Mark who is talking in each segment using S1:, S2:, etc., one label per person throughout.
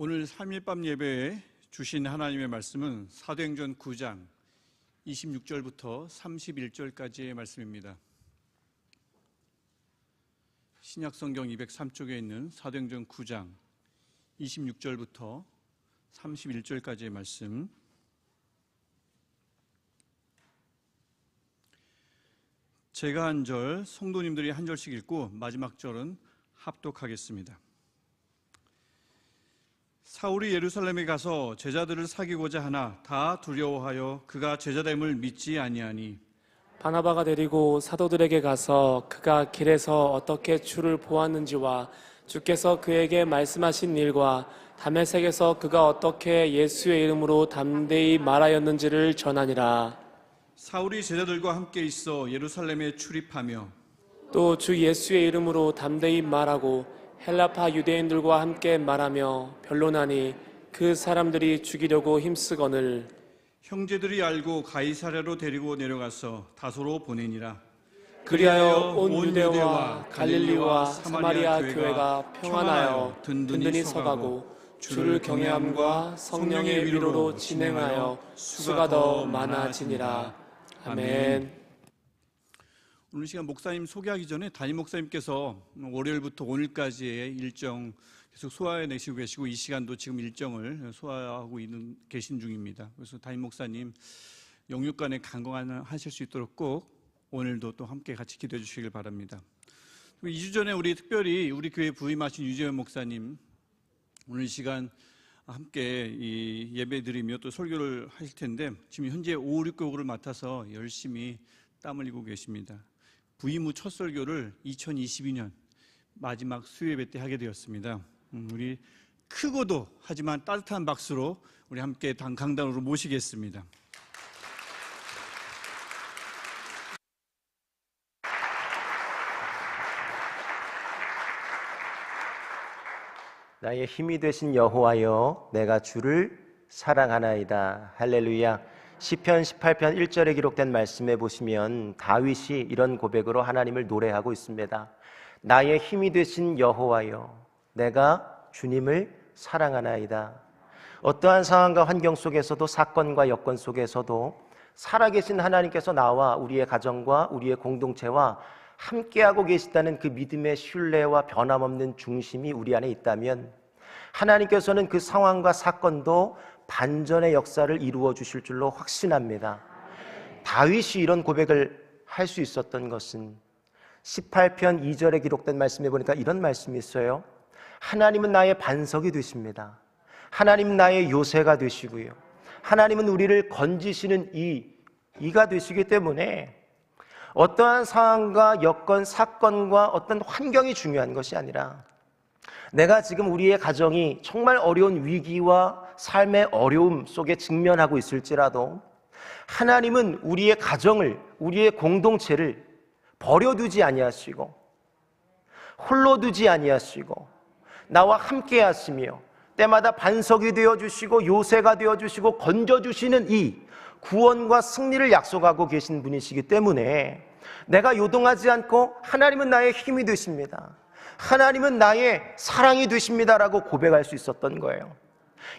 S1: 오늘 3일밤 예배에 주신 하나님의 말씀은 사도행전 9장 26절부터 31절까지의 말씀입니다. 신약성경 203쪽에 있는 사도행전 9장 26절부터 31절까지의 말씀, 제가 한 절, 성도님들이 한 절씩 읽고 마지막 절은 합독하겠습니다. 사울이 예루살렘에 가서 제자들을 사귀고자 하나 다 두려워하여 그가 제자됨을 믿지 아니하니,
S2: 바나바가 데리고 사도들에게 가서 그가 길에서 어떻게 주를 보았는지와 주께서 그에게 말씀하신 일과 다메섹에서 그가 어떻게 예수의 이름으로 담대히 말하였는지를 전하니라.
S1: 사울이 제자들과 함께 있어 예루살렘에 출입하며
S2: 또 주 예수의 이름으로 담대히 말하고 헬라파 유대인들과 함께 말하며 변론하니 그 사람들이 죽이려고 힘쓰거늘
S1: 형제들이 알고 가이사랴로 데리고 내려가서 다소로 보내니라.
S2: 그리하여 온 유대와 갈릴리와 사마리아 교회가 평안하여 든든히 서가고 주를 경외함과 성령의 위로로 진행하여 수가 더 많아지니라. 아멘.
S1: 오늘 시간 목사님 소개하기 전에 담임 목사님께서 월요일부터 오늘까지의 일정 계속 소화해내시고 계시고, 이 시간도 지금 일정을 소화하고 계신 중입니다. 그래서 담임 목사님 영육간에 강건하실 수 있도록 꼭 오늘도 또 함께 같이 기도해 주시길 바랍니다. 2주 전에 우리 특별히 우리 교회 부임하신 유재현 목사님 오늘 시간 함께 예배 드리며 또 설교를 하실 텐데, 지금 현재 5, 6곡을 맡아서 열심히 땀 흘리고 계십니다. 부임 후 첫 설교를 2022년 마지막 수요예배 때 하게 되었습니다. 우리 크고도 하지만 따뜻한 박수로 우리 함께 강단으로 모시겠습니다.
S3: 나의 힘이 되신 여호와여, 내가 주를 사랑하나이다. 할렐루야. 시편 18편 1절에 기록된 말씀에 보시면 다윗이 이런 고백으로 하나님을 노래하고 있습니다. 나의 힘이 되신 여호와여, 내가 주님을 사랑하나이다. 어떠한 상황과 환경 속에서도, 사건과 여건 속에서도 살아계신 하나님께서 나와 우리의 가정과 우리의 공동체와 함께하고 계시다는 그 믿음의 신뢰와 변함없는 중심이 우리 안에 있다면, 하나님께서는 그 상황과 사건도 반전의 역사를 이루어 주실 줄로 확신합니다. 다윗이 이런 고백을 할 수 있었던 것은 18편 2절에 기록된 말씀에 보니까 이런 말씀이 있어요. 하나님은 나의 반석이 되십니다. 하나님은 나의 요새가 되시고요, 하나님은 우리를 건지시는 이가 되시기 때문에 어떠한 상황과 여건, 사건과 어떤 환경이 중요한 것이 아니라, 내가 지금 우리의 가정이 정말 어려운 위기와 삶의 어려움 속에 직면하고 있을지라도 하나님은 우리의 가정을, 우리의 공동체를 버려두지 아니하시고 홀로 두지 아니하시고 나와 함께 하시며 때마다 반석이 되어주시고 요새가 되어주시고 건져주시는 이 구원과 승리를 약속하고 계신 분이시기 때문에 내가 요동하지 않고 하나님은 나의 힘이 되십니다, 하나님은 나의 사랑이 되십니다라고 고백할 수 있었던 거예요.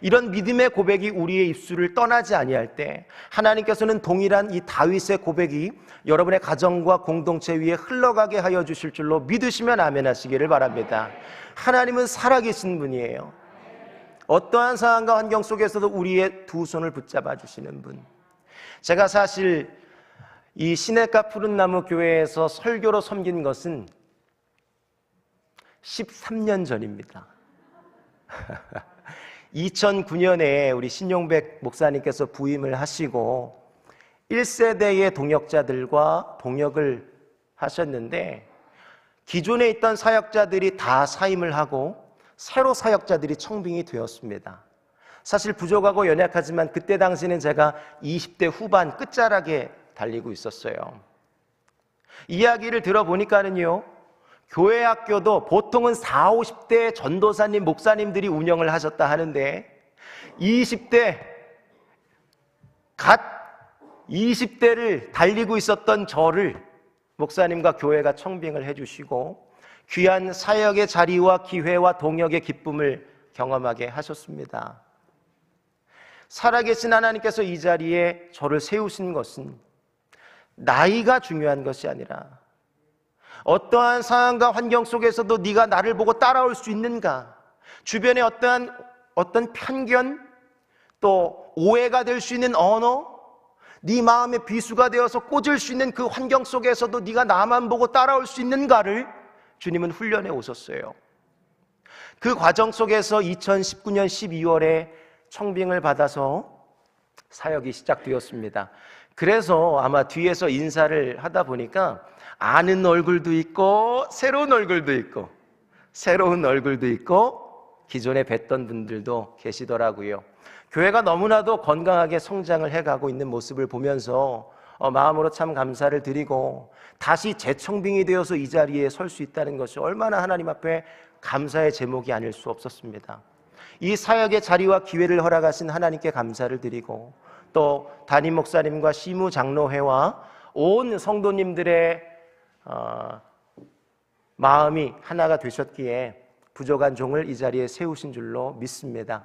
S3: 이런 믿음의 고백이 우리의 입술을 떠나지 아니할 때 하나님께서는 동일한 이 다윗의 고백이 여러분의 가정과 공동체 위에 흘러가게 하여 주실 줄로 믿으시면 아멘 하시기를 바랍니다. 하나님은 살아계신 분이에요. 어떠한 상황과 환경 속에서도 우리의 두 손을 붙잡아 주시는 분. 제가 사실 이 시냇가 푸른나무 교회에서 설교로 섬긴 것은 13년 전입니다. 2009년에 우리 신용백 목사님께서 부임을 하시고 1세대의 동역자들과 동역을 하셨는데, 기존에 있던 사역자들이 다 사임을 하고 새로 사역자들이 청빙이 되었습니다. 사실 부족하고 연약하지만 그때 당시는 제가 20대 후반 끝자락에 달리고 있었어요. 이야기를 들어보니까는요, 교회 학교도 보통은 40, 50대 전도사님, 목사님들이 운영을 하셨다 하는데 20대, 갓 20대를 달리고 있었던 저를 목사님과 교회가 청빙을 해주시고 귀한 사역의 자리와 기회와 동역의 기쁨을 경험하게 하셨습니다. 살아계신 하나님께서 이 자리에 저를 세우신 것은 나이가 중요한 것이 아니라 어떠한 상황과 환경 속에서도 네가 나를 보고 따라올 수 있는가, 주변에 어떤 편견 또 오해가 될 수 있는 언어, 네 마음의 비수가 되어서 꽂을 수 있는 그 환경 속에서도 네가 나만 보고 따라올 수 있는가를 주님은 훈련해 오셨어요. 그 과정 속에서 2019년 12월에 청빙을 받아서 사역이 시작되었습니다. 그래서 아마 뒤에서 인사를 하다 보니까 아는 얼굴도 있고 새로운 얼굴도 있고 기존에 뵀던 분들도 계시더라고요. 교회가 너무나도 건강하게 성장을 해가고 있는 모습을 보면서 마음으로 참 감사를 드리고 다시 재청빙이 되어서 이 자리에 설 수 있다는 것이 얼마나 하나님 앞에 감사의 제목이 아닐 수 없었습니다. 이 사역의 자리와 기회를 허락하신 하나님께 감사를 드리고 또 담임 목사님과 시무 장로회와 온 성도님들의 마음이 하나가 되셨기에 부족한 종을 이 자리에 세우신 줄로 믿습니다.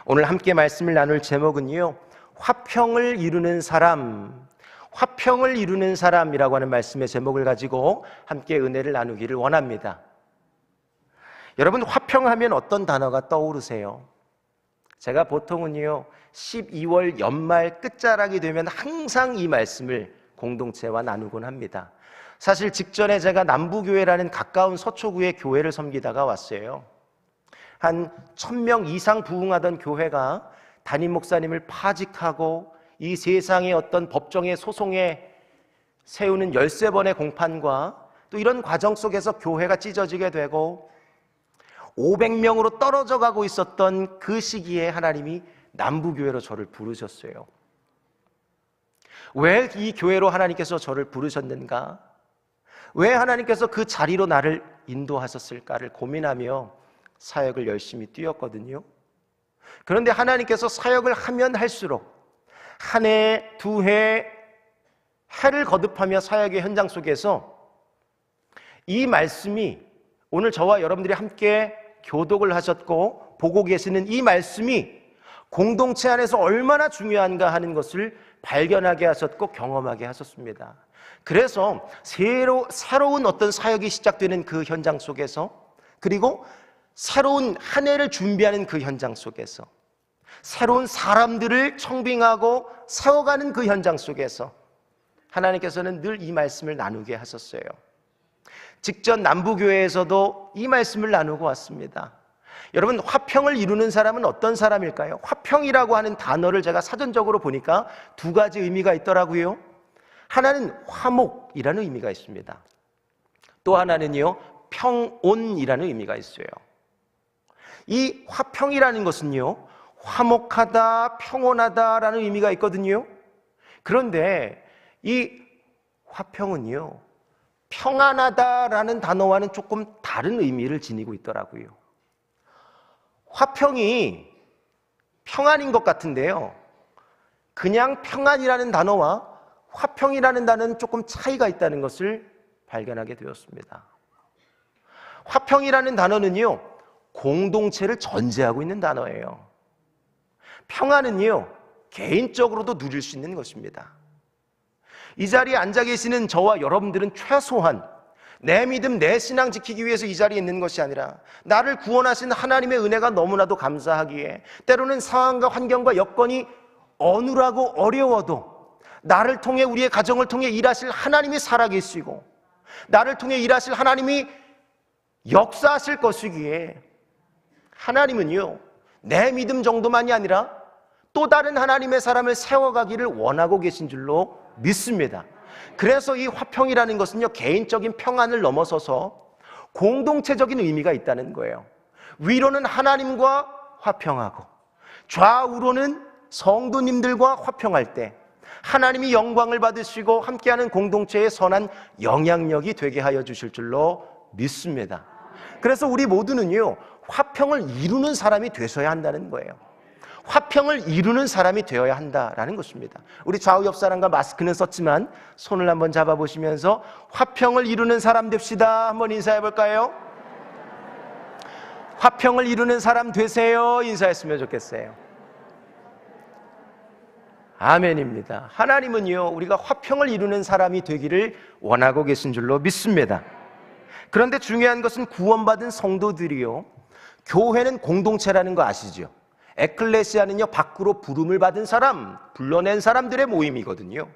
S3: 오늘 함께 말씀을 나눌 제목은요, 화평을 이루는 사람이라고 하는 말씀의 제목을 가지고 함께 은혜를 나누기를 원합니다. 여러분, 화평하면 어떤 단어가 떠오르세요? 제가 보통은요 12월 연말 끝자락이 되면 항상 이 말씀을 공동체와 나누곤 합니다. 사실 직전에 제가 남부교회라는 가까운 서초구의 교회를 섬기다가 왔어요. 한 1000명 이상 부흥하던 교회가 담임 목사님을 파직하고 이 세상의 어떤 법정의 소송에 세우는 13번의 공판과 또 이런 과정 속에서 교회가 찢어지게 되고 500명으로 떨어져 가고 있었던 그 시기에 하나님이 남부교회로 저를 부르셨어요. 왜 이 교회로 하나님께서 저를 부르셨는가? 왜 하나님께서 그 자리로 나를 인도하셨을까를 고민하며 사역을 열심히 뛰었거든요. 그런데 하나님께서 사역을 하면 할수록 한 해, 두 해, 해를 거듭하며 사역의 현장 속에서 이 말씀이 오늘 저와 여러분들이 함께 교독을 하셨고 보고 계시는 이 말씀이 공동체 안에서 얼마나 중요한가 하는 것을 발견하게 하셨고 경험하게 하셨습니다. 그래서 새로운 어떤 사역이 시작되는 그 현장 속에서, 그리고 새로운 한 해를 준비하는 그 현장 속에서, 새로운 사람들을 청빙하고 세워가는 그 현장 속에서 하나님께서는 늘 이 말씀을 나누게 하셨어요. 직전 남부교회에서도 이 말씀을 나누고 왔습니다. 여러분, 화평을 이루는 사람은 어떤 사람일까요? 화평이라고 하는 단어를 제가 사전적으로 보니까 두 가지 의미가 있더라고요. 하나는 화목이라는 의미가 있습니다. 또 하나는요, 평온이라는 의미가 있어요. 이 화평이라는 것은요, 화목하다, 평온하다라는 의미가 있거든요. 그런데 이 화평은요, 평안하다라는 단어와는 조금 다른 의미를 지니고 있더라고요. 화평이 평안인 것 같은데요, 그냥 평안이라는 단어와 화평이라는 단어는 조금 차이가 있다는 것을 발견하게 되었습니다. 화평이라는 단어는요, 공동체를 전제하고 있는 단어예요. 평안은요, 개인적으로도 누릴 수 있는 것입니다. 이 자리에 앉아 계시는 저와 여러분들은 최소한 내 믿음, 내 신앙 지키기 위해서 이 자리에 있는 것이 아니라 나를 구원하신 하나님의 은혜가 너무나도 감사하기에 때로는 상황과 환경과 여건이 어눌하고 어려워도 나를 통해, 우리의 가정을 통해 일하실 하나님이 살아계시고 나를 통해 일하실 하나님이 역사하실 것이기에 하나님은요, 내 믿음 정도만이 아니라 또 다른 하나님의 사람을 세워가기를 원하고 계신 줄로 믿습니다. 그래서 이 화평이라는 것은요, 개인적인 평안을 넘어서서 공동체적인 의미가 있다는 거예요. 위로는 하나님과 화평하고 좌우로는 성도님들과 화평할 때 하나님이 영광을 받으시고 함께하는 공동체의 선한 영향력이 되게 하여 주실 줄로 믿습니다. 그래서 우리 모두는요, 화평을 이루는 사람이 되셔야 한다는 거예요. 화평을 이루는 사람이 되어야 한다라는 것입니다. 우리 좌우 옆 사람과 마스크는 썼지만 손을 한번 화평을 이루는 사람 됩시다. 한번 인사해 볼까요? 화평을 이루는 사람 되세요. 인사했으면 좋겠어요. 아멘입니다. 하나님은요, 우리가 화평을 이루는 사람이 되기를 원하고 계신 줄로 믿습니다. 그런데 중요한 것은 구원받은 성도들이요, 교회는 공동체라는 거 아시죠? 에클레시아는요, 밖으로 부름을 받은 사람, 불러낸 사람들의 모임이거든요.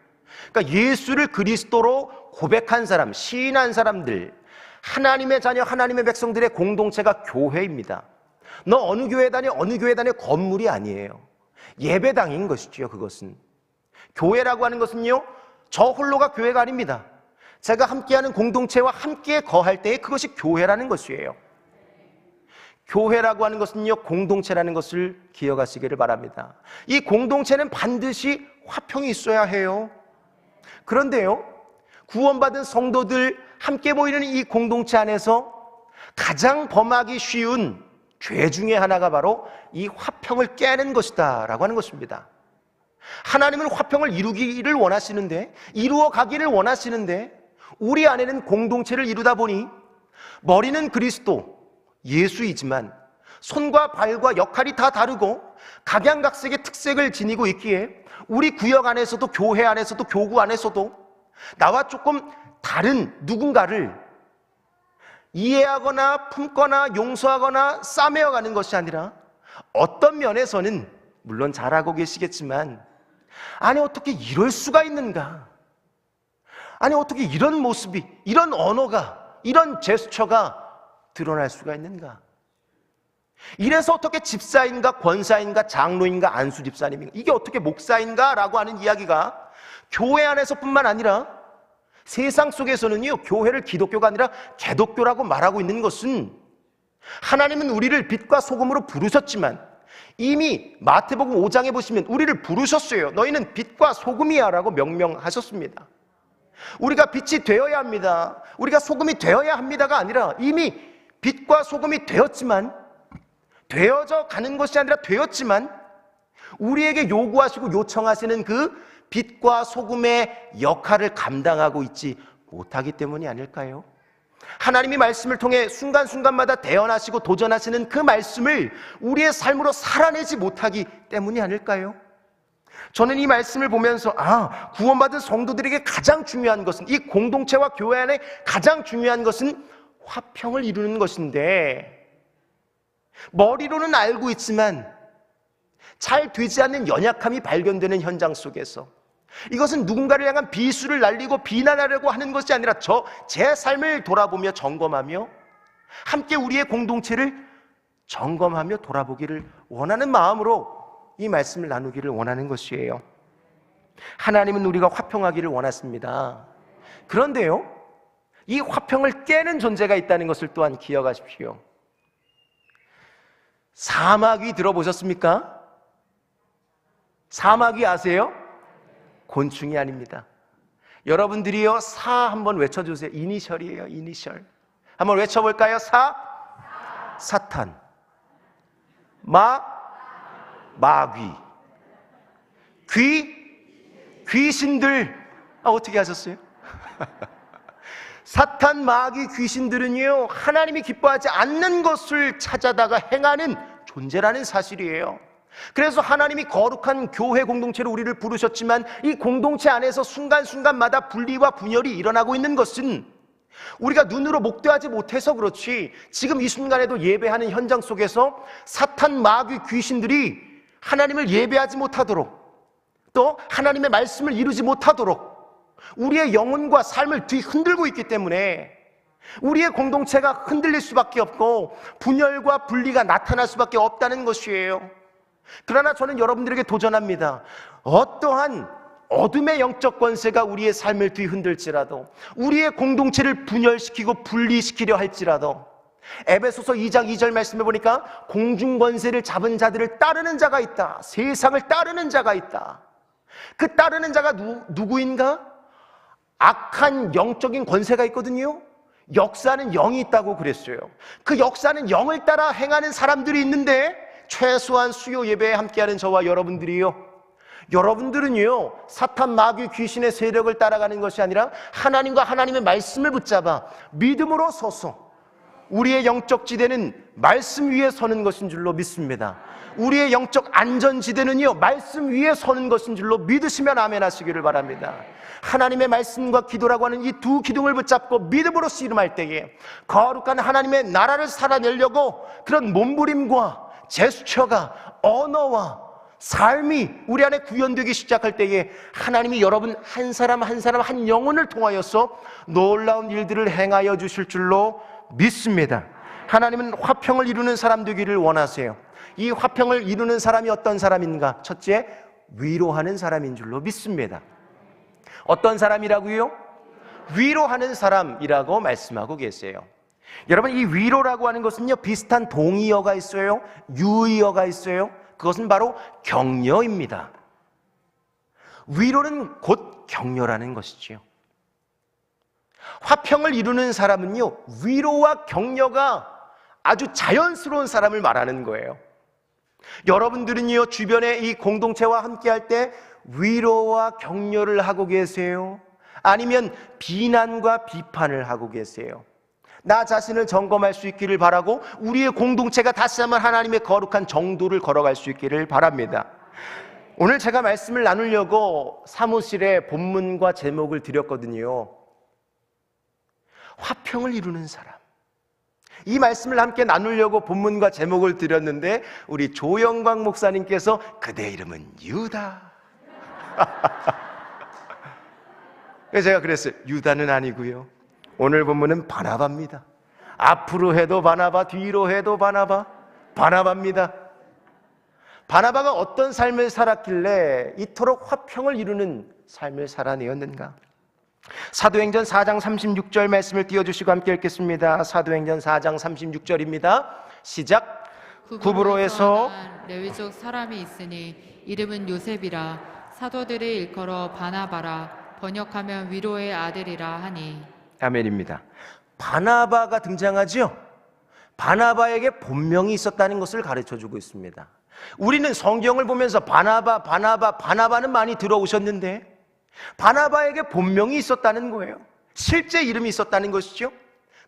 S3: 그러니까 예수를 그리스도로 고백한 사람, 시인한 사람들, 하나님의 자녀, 하나님의 백성들의 공동체가 교회입니다. 너 어느 교회 다녀? 어느 교회 다녀? 건물이 아니에요. 예배당인 것이죠. 그것은 교회라고 하는 것은요, 저 홀로가 교회가 아닙니다. 제가 함께하는 공동체와 함께 거할 때에 그것이 교회라는 것이에요. 교회라고 하는 것은요, 공동체라는 것을 기억하시기를 바랍니다. 이 공동체는 반드시 화평이 있어야 해요. 그런데요, 구원받은 성도들 함께 모이는 이 공동체 안에서 가장 범하기 쉬운 죄 중에 하나가 바로 이 화평을 깨는 것이다 라고 하는 것입니다. 하나님은 화평을 이루기를 원하시는데, 이루어 가기를 원하시는데, 우리 안에는 공동체를 이루다 보니 머리는 그리스도 예수이지만 손과 발과 역할이 다 다르고 각양각색의 특색을 지니고 있기에 우리 구역 안에서도, 교회 안에서도, 교구 안에서도 나와 조금 다른 누군가를 이해하거나 품거나 용서하거나 싸매어가는 것이 아니라, 어떤 면에서는 물론 잘하고 계시겠지만, 아니 어떻게 이럴 수가 있는가, 아니 어떻게 이런 모습이, 이런 언어가, 이런 제스처가 드러날 수가 있는가, 이래서 어떻게 집사인가 권사인가 장로인가 안수 집사님인가, 이게 어떻게 목사인가 라고 하는 이야기가 교회 안에서뿐만 아니라 세상 속에서는요, 교회를 기독교가 아니라 개독교라고 말하고 있는 것은, 하나님은 우리를 빛과 소금으로 부르셨지만 이미 마태복음 5장에 보시면 우리를 부르셨어요. 너희는 빛과 소금이야 라고 명명하셨습니다. 우리가 빛이 되어야 합니다, 우리가 소금이 되어야 합니다가 아니라 이미 빛과 소금이 되었지만, 되어져 가는 것이 아니라 되었지만, 우리에게 요구하시고 요청하시는 그 빛과 소금의 역할을 감당하고 있지 못하기 때문이 아닐까요? 하나님이 말씀을 통해 순간순간마다 대언하시고 도전하시는 그 말씀을 우리의 삶으로 살아내지 못하기 때문이 아닐까요? 저는 이 말씀을 보면서 구원받은 성도들에게 가장 중요한 것은, 이 공동체와 교회 안에 가장 중요한 것은 화평을 이루는 것인데, 머리로는 알고 있지만 잘 되지 않는 연약함이 발견되는 현장 속에서, 이것은 누군가를 향한 비수를 날리고 비난하려고 하는 것이 아니라 제 삶을 돌아보며 점검하며 함께 우리의 공동체를 점검하며 돌아보기를 원하는 마음으로 이 말씀을 나누기를 원하는 것이에요. 하나님은 우리가 화평하기를 원하십니다. 그런데요, 이 화평을 깨는 존재가 있다는 것을 또한 기억하십시오. 사마귀 들어보셨습니까? 사마귀 아세요? 곤충이 아닙니다. 여러분들이요, 사 한번 외쳐주세요. 이니셜이에요. 이니셜. 한번 외쳐볼까요? 사탄, 마귀, 귀신들. 어떻게 하셨어요? 사탄, 마귀, 귀신들은요, 하나님이 기뻐하지 않는 것을 찾아다가 행하는 존재라는 사실이에요. 그래서 하나님이 거룩한 교회 공동체로 우리를 부르셨지만, 이 공동체 안에서 순간순간마다 분리와 분열이 일어나고 있는 것은 우리가 눈으로 목도하지 못해서 그렇지, 지금 이 순간에도 예배하는 현장 속에서 사탄, 마귀, 귀신들이 하나님을 예배하지 못하도록, 또 하나님의 말씀을 이루지 못하도록 우리의 영혼과 삶을 뒤흔들고 있기 때문에 우리의 공동체가 흔들릴 수밖에 없고 분열과 분리가 나타날 수밖에 없다는 것이에요. 그러나 저는 여러분들에게 도전합니다. 어떠한 어둠의 영적 권세가 우리의 삶을 뒤흔들지라도, 우리의 공동체를 분열시키고 분리시키려 할지라도, 에베소서 2장 2절 말씀해 보니까 공중 권세를 잡은 자들을 따르는 자가 있다. 세상을 따르는 자가 있다. 그 따르는 자가 누구인가? 악한 영적인 권세가 있거든요. 역사는 영이 있다고 그랬어요. 그 역사는 영을 따라 행하는 사람들이 있는데, 최소한 수요 예배에 함께하는 저와 여러분들은요, 사탄, 마귀, 귀신의 세력을 따라가는 것이 아니라 하나님과 하나님의 말씀을 붙잡아 믿음으로 서서 우리의 영적 지대는 말씀 위에 서는 것인 줄로 믿습니다. 우리의 영적 안전지대는요, 말씀 위에 서는 것인 줄로 믿으시면 아멘 하시기를 바랍니다. 하나님의 말씀과 기도라고 하는 이 두 기둥을 붙잡고 믿음으로 씨름할 때에 거룩한 하나님의 나라를 살아내려고 그런 몸부림과 제스처가, 언어와 삶이 우리 안에 구현되기 시작할 때에 하나님이 여러분 한 사람 한 사람 한 영혼을 통하여서 놀라운 일들을 행하여 주실 줄로 믿습니다. 하나님은 화평을 이루는 사람 되기를 원하세요. 이 화평을 이루는 사람이 어떤 사람인가? 첫째, 위로하는 사람인 줄로 믿습니다. 어떤 사람이라고요? 위로하는 사람이라고 말씀하고 계세요. 여러분, 이 위로라고 하는 것은요, 비슷한 동의어가 있어요, 유의어가 있어요. 그것은 바로 격려입니다. 위로는 곧 격려라는 것이지요. 화평을 이루는 사람은요, 위로와 격려가 아주 자연스러운 사람을 말하는 거예요. 여러분들은요, 주변에 이 공동체와 함께할 때 위로와 격려를 하고 계세요? 아니면 비난과 비판을 하고 계세요? 나 자신을 점검할 수 있기를 바라고 우리의 공동체가 다시 한번 하나님의 거룩한 정도를 걸어갈 수 있기를 바랍니다. 오늘 제가 말씀을 나누려고 사무실에 본문과 제목을 드렸거든요. 화평을 이루는 사람. 이 말씀을 함께 나누려고 본문과 제목을 드렸는데 우리 조영광 목사님께서 그대 이름은 유다. 그래서 제가 그랬어요. 유다는 아니고요, 오늘 본문은 바나바입니다. 앞으로 해도 바나바, 뒤로 해도 바나바, 바나바입니다. 바나바가 어떤 삶을 살았길래 이토록 화평을 이루는 삶을 살아내었는가? 사도행전 4장 36절 말씀을 띄워주시고 함께 읽겠습니다. 사도행전 4장 36절입니다. 시작. 구브로에서
S4: 레위족 사람이 있으니 이름은 요셉이라 사도들이 일컬어 바나바라 번역하면 위로의 아들이라 하니. 아멘입니다.
S3: 바나바가 등장하죠. 바나바에게 본명이 있었다는 것을 가르쳐주고 있습니다. 우리는 성경을 보면서 바나바는 많이 들어오셨는데 바나바에게 본명이 있었다는 거예요. 실제 이름이 있었다는 것이죠.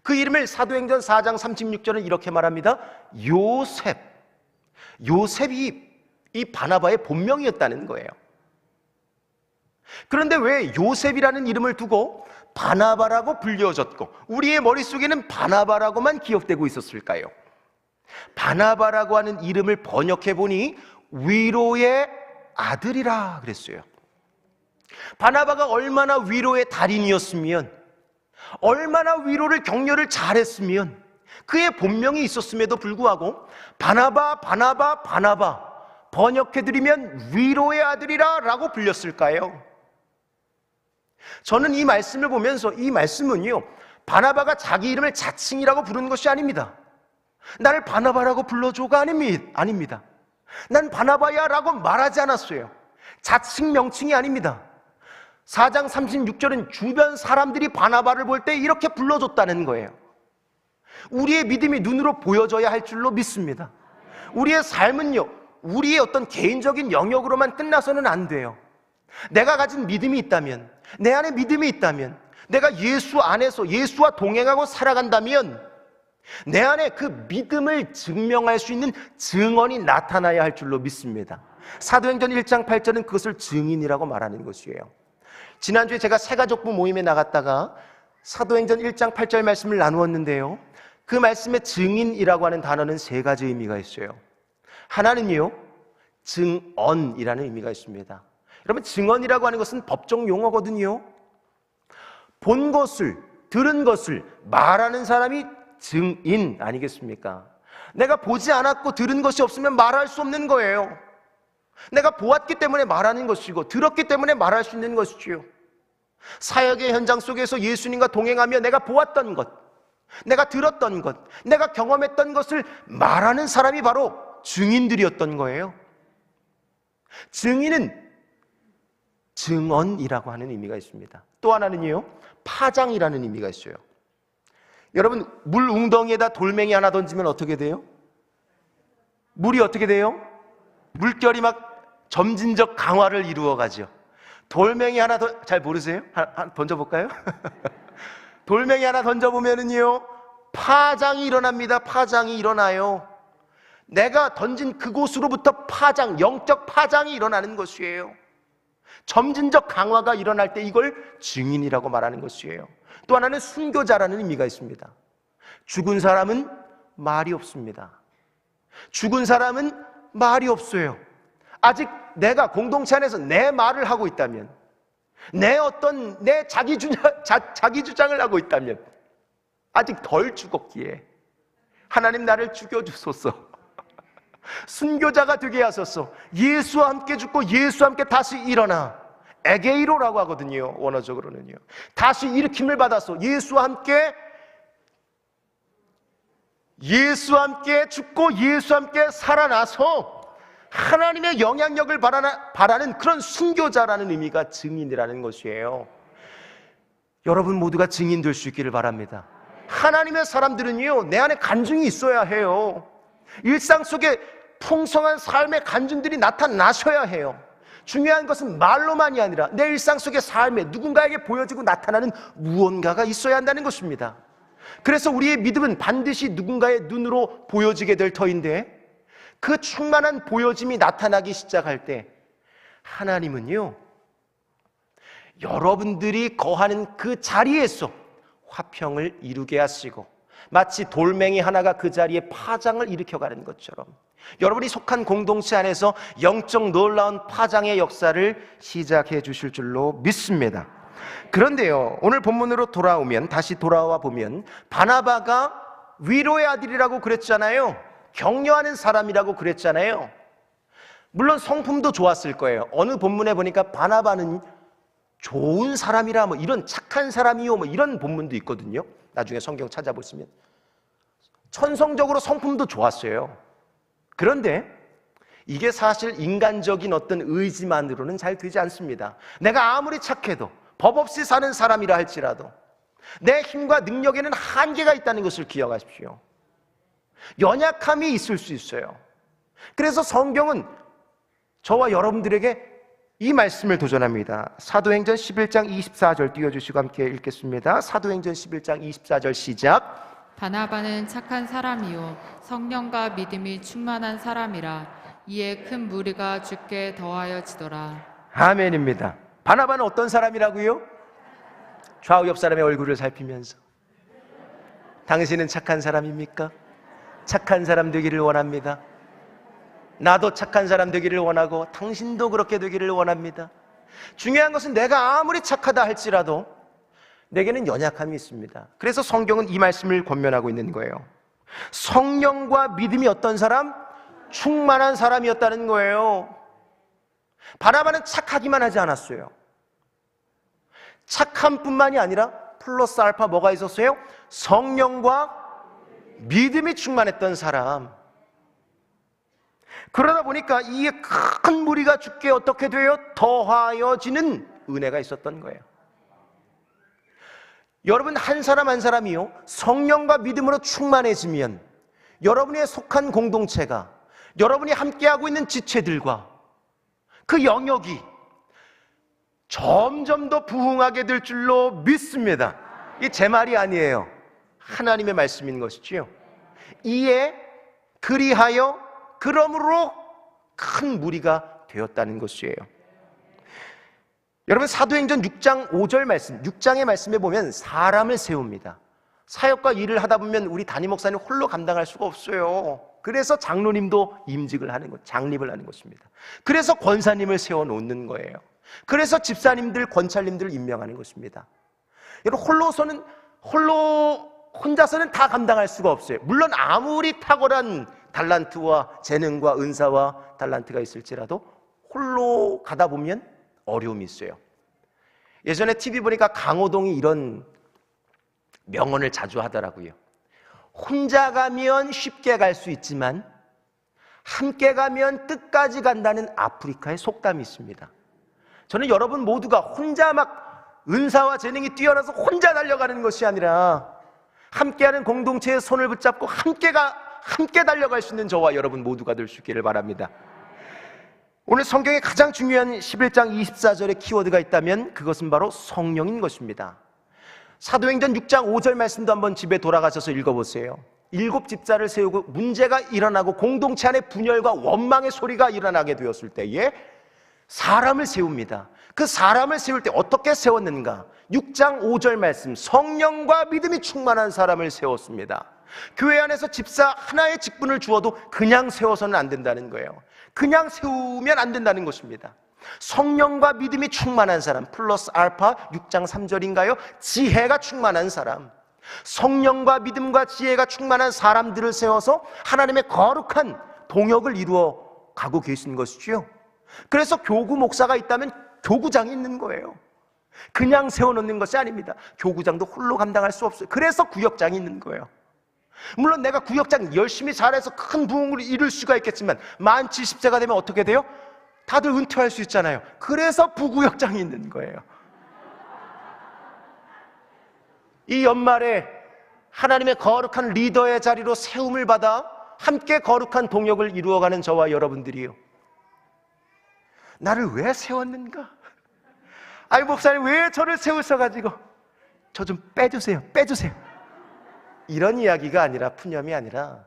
S3: 그 이름을 사도행전 4장 36절은 이렇게 말합니다. 요셉. 요셉이 이 바나바의 본명이었다는 거예요. 그런데 왜 요셉이라는 이름을 두고 바나바라고 불려졌고 우리의 머릿속에는 바나바라고만 기억되고 있었을까요? 바나바라고 하는 이름을 번역해 보니 위로의 아들이라 그랬어요. 바나바가 얼마나 위로의 달인이었으면, 얼마나 위로를 격려를 잘했으면 그의 본명이 있었음에도 불구하고 바나바 번역해드리면 위로의 아들이라 라고 불렸을까요? 저는 이 말씀을 보면서 이 말씀은요, 바나바가 자기 이름을 자칭이라고 부르는 것이 아닙니다. 나를 바나바라고 불러줘가 아닙니다. 난 바나바야 라고 말하지 않았어요. 자칭 명칭이 아닙니다. 4장 36절은 주변 사람들이 바나바를 볼 때 이렇게 불러줬다는 거예요. 우리의 믿음이 눈으로 보여져야 할 줄로 믿습니다. 우리의 삶은요, 우리의 어떤 개인적인 영역으로만 끝나서는 안 돼요. 내가 가진 믿음이 있다면, 내 안에 믿음이 있다면, 내가 예수 안에서 예수와 동행하고 살아간다면 내 안에 그 믿음을 증명할 수 있는 증언이 나타나야 할 줄로 믿습니다. 사도행전 1장 8절은 그것을 증인이라고 말하는 것이에요. 지난주에 제가 새가족부 모임에 나갔다가 사도행전 1장 8절 말씀을 나누었는데요, 그 말씀의 증인이라고 하는 단어는 세 가지 의미가 있어요. 하나는요, 증언이라는 의미가 있습니다. 여러분, 증언이라고 하는 것은 법정 용어거든요. 본 것을, 들은 것을 말하는 사람이 증인 아니겠습니까? 내가 보지 않았고 들은 것이 없으면 말할 수 없는 거예요. 내가 보았기 때문에 말하는 것이고 들었기 때문에 말할 수 있는 것이지요. 사역의 현장 속에서 예수님과 동행하며 내가 보았던 것, 내가 들었던 것, 내가 경험했던 것을 말하는 사람이 바로 증인들이었던 거예요. 증인은 증언이라고 하는 의미가 있습니다. 또 하나는요, 파장이라는 의미가 있어요. 여러분, 물 웅덩이에다 돌멩이 하나 던지면 어떻게 돼요? 물이 어떻게 돼요? 물결이 막 점진적 강화를 이루어가죠. 돌멩이 하나 잘 모르세요? 하나 던져볼까요? 돌멩이 하나 던져보면은요, 파장이 일어납니다. 파장이 일어나요. 내가 던진 그곳으로부터 파장, 영적 파장이 일어나는 것이에요. 점진적 강화가 일어날 때 이걸 증인이라고 말하는 것이에요. 또 하나는 순교자라는 의미가 있습니다. 죽은 사람은 말이 없습니다. 죽은 사람은 말이 없어요. 아직 내가 공동체 안에서 내 말을 하고 있다면, 내 자기 주장을 하고 있다면 아직 덜 죽었기에 하나님 나를 죽여주소서, 순교자가 되게 하소서, 예수와 함께 죽고 예수와 함께 다시 일어나, 에게이로라고 하거든요. 원어적으로는요. 다시 일으킴을 받아서 예수와 함께 죽고 예수와 함께 살아나서 하나님의 영향력을 바라는 그런 순교자라는 의미가 증인이라는 것이에요. 여러분 모두가 증인 될 수 있기를 바랍니다. 하나님의 사람들은요, 내 안에 간증이 있어야 해요. 일상 속에 풍성한 삶의 간증들이 나타나셔야 해요. 중요한 것은 말로만이 아니라 내 일상 속의 삶에 누군가에게 보여지고 나타나는 무언가가 있어야 한다는 것입니다. 그래서 우리의 믿음은 반드시 누군가의 눈으로 보여지게 될 터인데, 그 충만한 보여짐이 나타나기 시작할 때 하나님은요, 여러분들이 거하는 그 자리에서 화평을 이루게 하시고, 마치 돌멩이 하나가 그 자리에 파장을 일으켜가는 것처럼 여러분이 속한 공동체 안에서 영적 놀라운 파장의 역사를 시작해 주실 줄로 믿습니다. 그런데요, 오늘 본문으로 다시 돌아와 보면 바나바가 위로의 아들이라고 그랬잖아요. 격려하는 사람이라고 그랬잖아요. 물론 성품도 좋았을 거예요. 어느 본문에 보니까 바나바는 좋은 사람이라, 이런 착한 사람이요, 이런 본문도 있거든요. 나중에 성경 찾아보시면 천성적으로 성품도 좋았어요. 그런데 이게 사실 인간적인 어떤 의지만으로는 잘 되지 않습니다. 내가 아무리 착해도, 법 없이 사는 사람이라 할지라도 내 힘과 능력에는 한계가 있다는 것을 기억하십시오. 연약함이 있을 수 있어요. 그래서 성경은 저와 여러분들에게 이 말씀을 도전합니다. 사도행전 11장 24절 띄워주시고 함께 읽겠습니다. 사도행전 11장 24절 시작.
S4: 바나바는 착한 사람이요 성령과 믿음이 충만한 사람이라 이에 큰 무리가 주께 더하여지더라.
S3: 아멘입니다. 바나바는 어떤 사람이라고요? 좌우 옆 사람의 얼굴을 살피면서, 당신은 착한 사람입니까? 착한 사람 되기를 원합니다. 나도 착한 사람 되기를 원하고 당신도 그렇게 되기를 원합니다. 중요한 것은 내가 아무리 착하다 할지라도 내게는 연약함이 있습니다. 그래서 성경은 이 말씀을 권면하고 있는 거예요. 성령과 믿음이 어떤 사람? 충만한 사람이었다는 거예요. 바나바는 착하기만 하지 않았어요. 착함뿐만이 아니라 플러스 알파 뭐가 있었어요? 성령과 믿음이 충만했던 사람. 그러다 보니까 이 큰 무리가 주께 어떻게 돼요? 더하여지는 은혜가 있었던 거예요. 여러분 한 사람 한 사람이요 성령과 믿음으로 충만해지면 여러분의 속한 공동체가, 여러분이 함께하고 있는 지체들과 그 영역이 점점 더 부흥하게 될 줄로 믿습니다. 이게 제 말이 아니에요. 하나님의 말씀인 것이지요. 이에 그리하여 그러므로 큰 무리가 되었다는 것이에요. 여러분 사도행전 6장 5절 말씀, 6장의 말씀에 보면 사람을 세웁니다. 사역과 일을 하다 보면 우리 담임 목사님 홀로 감당할 수가 없어요. 그래서 장로님도 임직을 하는 것, 장립을 하는 것입니다. 그래서 권사님을 세워놓는 거예요. 그래서 집사님들, 권찰님들을 임명하는 것입니다. 여러분 혼자서는 다 감당할 수가 없어요. 물론 아무리 탁월한 달란트와 재능과 은사와 달란트가 있을지라도 홀로 가다 보면 어려움이 있어요. 예전에 TV 보니까 강호동이 이런 명언을 자주 하더라고요. 혼자 가면 쉽게 갈 수 있지만 함께 가면 끝까지 간다는 아프리카의 속담이 있습니다. 저는 여러분 모두가 혼자 막 은사와 재능이 뛰어나서 혼자 달려가는 것이 아니라 함께하는 공동체의 손을 붙잡고 함께 달려갈 수 있는 저와 여러분 모두가 될 수 있기를 바랍니다. 오늘 성경에 가장 중요한 11장 24절의 키워드가 있다면 그것은 바로 성령인 것입니다. 사도행전 6장 5절 말씀도 한번 집에 돌아가셔서 읽어보세요. 7 집사를 세우고 문제가 일어나고 공동체 안에 분열과 원망의 소리가 일어나게 되었을 때에 사람을 세웁니다. 그 사람을 세울 때 어떻게 세웠는가? 6장 5절 말씀, 성령과 믿음이 충만한 사람을 세웠습니다. 교회 안에서 집사 하나의 직분을 주어도 그냥 세워서는 안 된다는 거예요. 그냥 세우면 안 된다는 것입니다. 성령과 믿음이 충만한 사람, 플러스 알파 6장 3절인가요? 지혜가 충만한 사람, 성령과 믿음과 지혜가 충만한 사람들을 세워서 하나님의 거룩한 동역을 이루어 가고 계신 것이죠. 그래서 교구 목사가 있다면 교구장이 있는 거예요. 그냥 세워놓는 것이 아닙니다. 교구장도 홀로 감당할 수 없어요. 그래서 구역장이 있는 거예요. 물론 내가 구역장 열심히 잘해서 큰 부흥을 이룰 수가 있겠지만 만 70세가 되면 어떻게 돼요? 다들 은퇴할 수 있잖아요. 그래서 부구역장이 있는 거예요. 이 연말에 하나님의 거룩한 리더의 자리로 세움을 받아 함께 거룩한 동역을 이루어가는 저와 여러분들이요, 나를 왜 세웠는가? 아이 목사님 왜 저를 세우셔가지고 저 좀 빼주세요, 빼주세요, 이런 이야기가 아니라, 푸념이 아니라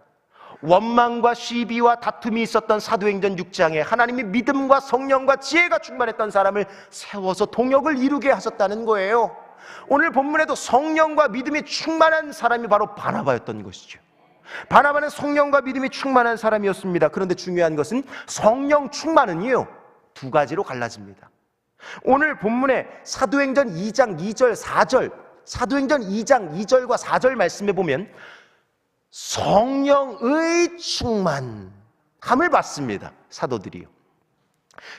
S3: 원망과 시비와 다툼이 있었던 사도행전 6장에 하나님이 믿음과 성령과 지혜가 충만했던 사람을 세워서 동역을 이루게 하셨다는 거예요. 오늘 본문에도 성령과 믿음이 충만한 사람이 바로 바나바였던 것이죠. 바나바는 성령과 믿음이 충만한 사람이었습니다. 그런데 중요한 것은 성령 충만은요, 두 가지로 갈라집니다. 오늘 본문에 사도행전 2장 2절 4절, 사도행전 2장 2절과 4절 말씀해 보면 성령의 충만함을 받습니다. 사도들이요,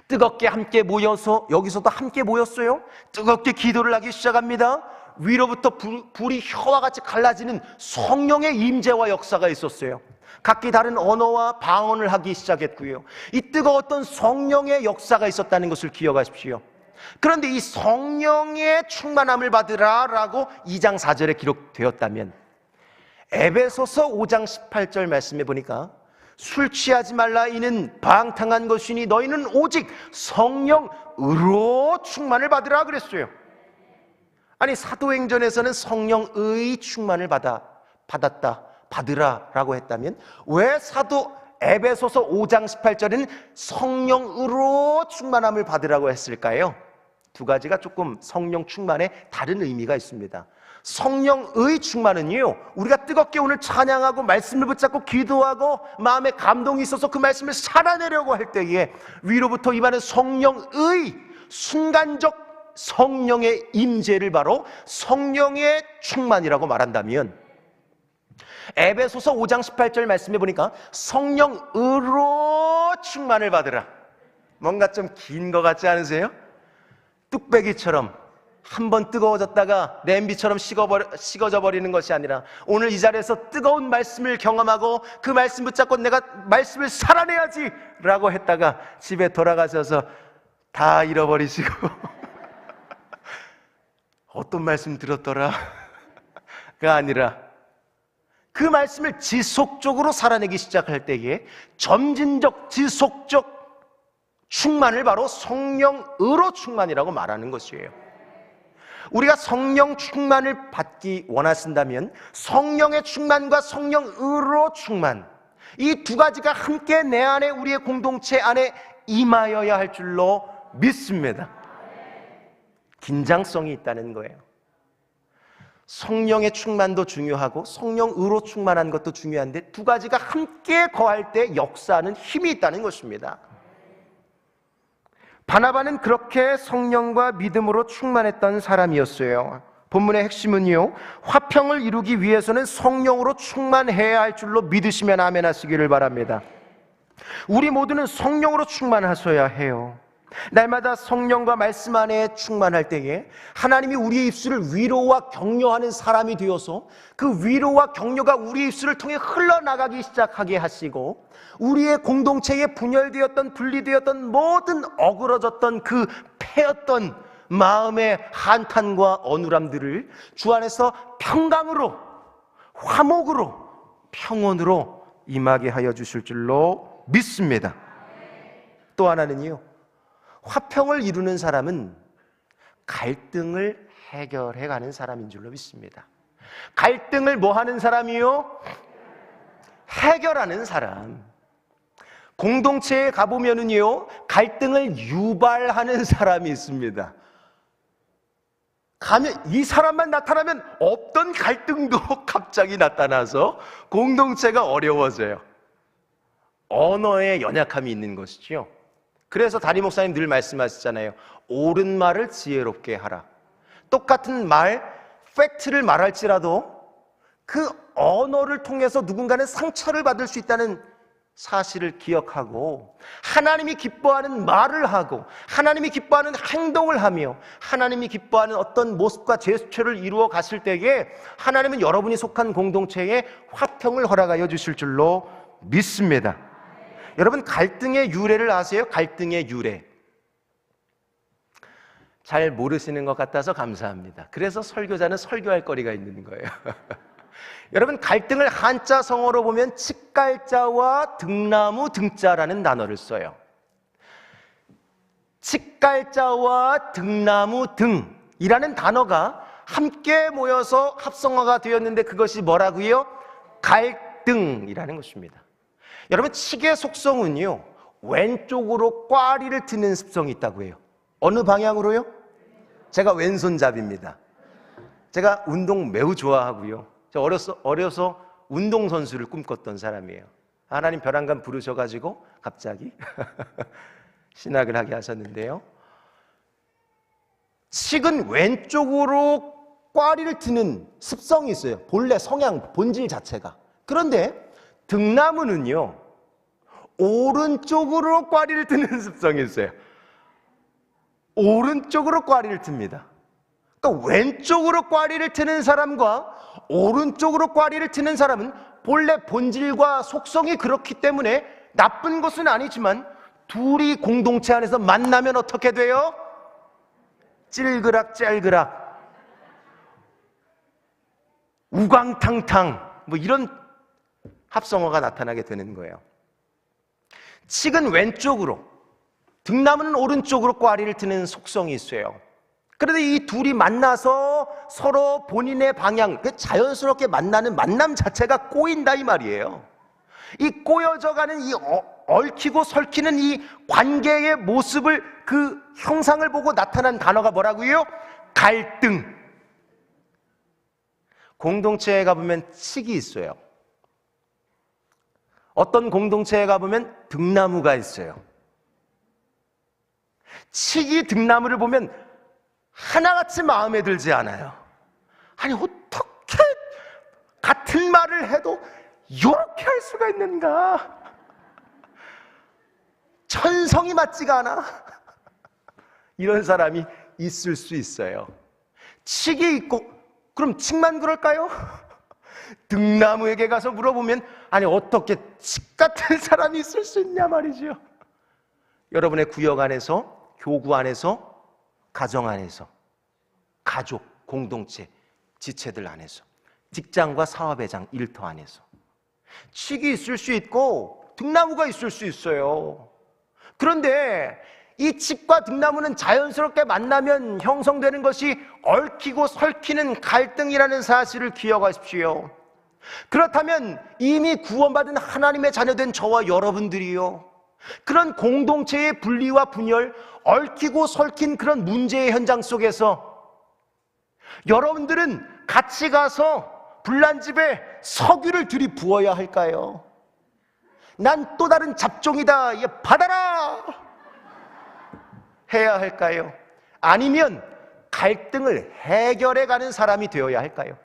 S3: 뜨겁게 함께 모여서, 여기서도 함께 모였어요. 뜨겁게 기도를 하기 시작합니다. 위로부터 불이 혀와 같이 갈라지는 성령의 임재와 역사가 있었어요. 각기 다른 언어와 방언을 하기 시작했고요. 이 뜨거웠던 성령의 역사가 있었다는 것을 기억하십시오. 그런데 이 성령의 충만함을 받으라 라고 2장 4절에 기록되었다면 에베소서 5장 18절 말씀해 보니까 술 취하지 말라, 이는 방탕한 것이니 너희는 오직 성령으로 충만을 받으라 그랬어요. 아니 사도행전에서는 성령의 충만을 받으라 라고 했다면 왜 사도 에베소서 5장 18절에는 성령으로 충만함을 받으라고 했을까요? 두 가지가 조금 성령 충만에 다른 의미가 있습니다. 성령의 충만은요, 우리가 뜨겁게 오늘 찬양하고 말씀을 붙잡고 기도하고 마음에 감동이 있어서 그 말씀을 살아내려고 할 때에 위로부터 임하는 성령의 순간적 성령의 임재를 바로 성령의 충만이라고 말한다면, 에베소서 5장 18절 말씀해 보니까 성령으로 충만을 받으라, 뭔가 좀 긴 것 같지 않으세요? 뚝배기처럼 한번 뜨거워졌다가 냄비처럼 식어져 버리는 것이 아니라 오늘 이 자리에서 뜨거운 말씀을 경험하고 그 말씀 붙잡고 내가 말씀을 살아내야지 라고 했다가 집에 돌아가셔서 다 잃어버리시고 어떤 말씀 들었더라 가 아니라 그 말씀을 지속적으로 살아내기 시작할 때에 점진적 지속적 충만을 바로 성령으로 충만이라고 말하는 것이에요. 우리가 성령 충만을 받기 원하신다면 성령의 충만과 성령으로 충만, 이 두 가지가 함께 내 안에, 우리의 공동체 안에 임하여야 할 줄로 믿습니다. 긴장성이 있다는 거예요. 성령의 충만도 중요하고 성령으로 충만한 것도 중요한데 두 가지가 함께 거할 때 역사하는 힘이 있다는 것입니다. 바나바는 그렇게 성령과 믿음으로 충만했던 사람이었어요. 본문의 핵심은요, 화평을 이루기 위해서는 성령으로 충만해야 할 줄로 믿으시면 아멘 하시기를 바랍니다. 우리 모두는 성령으로 충만하셔야 해요. 날마다 성령과 말씀 안에 충만할 때에 하나님이 우리의 입술을 위로와 격려하는 사람이 되어서 그 위로와 격려가 우리의 입술을 통해 흘러나가기 시작하게 하시고, 우리의 공동체에 분열되었던, 분리되었던, 모든 어그러졌던 그 패였던 마음의 한탄과 어눌함들을 주 안에서 평강으로, 화목으로, 평온으로 임하게 하여 주실 줄로 믿습니다. 또 하나는요, 화평을 이루는 사람은 갈등을 해결해가는 사람인 줄로 믿습니다. 갈등을 뭐 하는 사람이요? 해결하는 사람. 공동체에 가보면은요, 갈등을 유발하는 사람이 있습니다. 가면 이 사람만 나타나면 없던 갈등도 갑자기 나타나서 공동체가 어려워져요. 언어에 연약함이 있는 것이죠. 그래서 담임 목사님 늘 말씀하시잖아요. 옳은 말을 지혜롭게 하라. 똑같은 말, 팩트를 말할지라도 그 언어를 통해서 누군가는 상처를 받을 수 있다는 사실을 기억하고 하나님이 기뻐하는 말을 하고 하나님이 기뻐하는 행동을 하며 하나님이 기뻐하는 어떤 모습과 제스처를 이루어 가실 때에 하나님은 여러분이 속한 공동체에 화평을 허락하여 주실 줄로 믿습니다. 여러분, 갈등의 유래를 아세요? 갈등의 유래. 잘 모르시는 것 같아서 감사합니다. 그래서 설교자는 설교할 거리가 있는 거예요. 여러분, 갈등을 한자 성어로 보면 칡갈자와 등나무 등자라는 단어를 써요. 칡갈자와 등나무 등이라는 단어가 함께 모여서 합성어가 되었는데 그것이 뭐라고요? 갈등이라는 것입니다. 여러분, 칡의 속성은요, 왼쪽으로 꽈리를 트는 습성이 있다고 해요. 어느 방향으로요? 제가 왼손잡이입니다. 제가 운동 매우 좋아하고요. 저 어려서 운동선수를 꿈꿨던 사람이에요. 하나님 벼랑간 부르셔가지고 갑자기 신학을 하게 하셨는데요. 칡은 왼쪽으로 꽈리를 트는 습성이 있어요. 본래 성향, 본질 자체가. 그런데 등나무는요, 오른쪽으로 꽈리를 트는 습성이 있어요. 오른쪽으로 꽈리를 틉니다. 그러니까 왼쪽으로 꽈리를 트는 사람과 오른쪽으로 꽈리를 트는 사람은 본래 본질과 속성이 그렇기 때문에 나쁜 것은 아니지만 둘이 공동체 안에서 만나면 어떻게 돼요? 찔그락 짤그락 우광탕탕 뭐 이런 합성어가 나타나게 되는 거예요. 칡은 왼쪽으로, 등나무는 오른쪽으로 꽈리를 트는 속성이 있어요. 그런데 이 둘이 만나서 서로 본인의 방향, 자연스럽게 만나는 만남 자체가 꼬인다 이 말이에요. 이 꼬여져가는 이 얽히고 설키는 이 관계의 모습을, 그 형상을 보고 나타난 단어가 뭐라고요? 갈등. 공동체에 가보면 칡이 있어요. 어떤 공동체에 가보면 등나무가 있어요. 칡이 등나무를 보면 하나같이 마음에 들지 않아요. 아니, 어떻게 같은 말을 해도 이렇게 할 수가 있는가? 천성이 맞지가 않아. 이런 사람이 있을 수 있어요. 칡이 있고, 그럼 칡만 그럴까요? 등나무에게 가서 물어보면, 아니, 어떻게 칡 같은 사람이 있을 수 있냐 말이죠. 여러분의 구역 안에서, 교구 안에서, 가정 안에서, 가족, 공동체, 지체들 안에서, 직장과 사업회장, 일터 안에서 칡이 있을 수 있고 등나무가 있을 수 있어요. 그런데 이 칡과 등나무는 자연스럽게 만나면 형성되는 것이 얽히고 설키는 갈등이라는 사실을 기억하십시오. 그렇다면 이미 구원받은 하나님의 자녀된 저와 여러분들이요, 그런 공동체의 분리와 분열, 얽히고 설킨 그런 문제의 현장 속에서 여러분들은 같이 가서 불난집에 석유를 들이부어야 할까요? 난 또 다른 잡종이다, 얘 받아라 해야 할까요? 아니면 갈등을 해결해가는 사람이 되어야 할까요?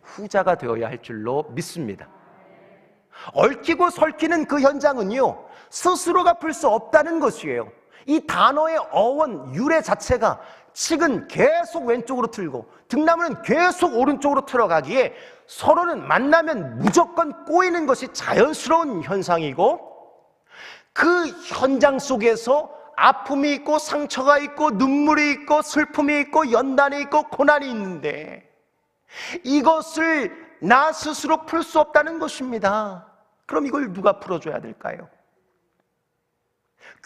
S3: 후자가 되어야 할 줄로 믿습니다. 얽히고 설키는 그 현장은요, 스스로가 풀 수 없다는 것이에요. 이 단어의 어원, 유래 자체가 칡은 계속 왼쪽으로 틀고 등나무는 계속 오른쪽으로 틀어가기에 서로는 만나면 무조건 꼬이는 것이 자연스러운 현상이고, 그 현장 속에서 아픔이 있고 상처가 있고 눈물이 있고 슬픔이 있고 연단이 있고 고난이 있는데 이것을 나 스스로 풀 수 없다는 것입니다. 그럼 이걸 누가 풀어줘야 될까요?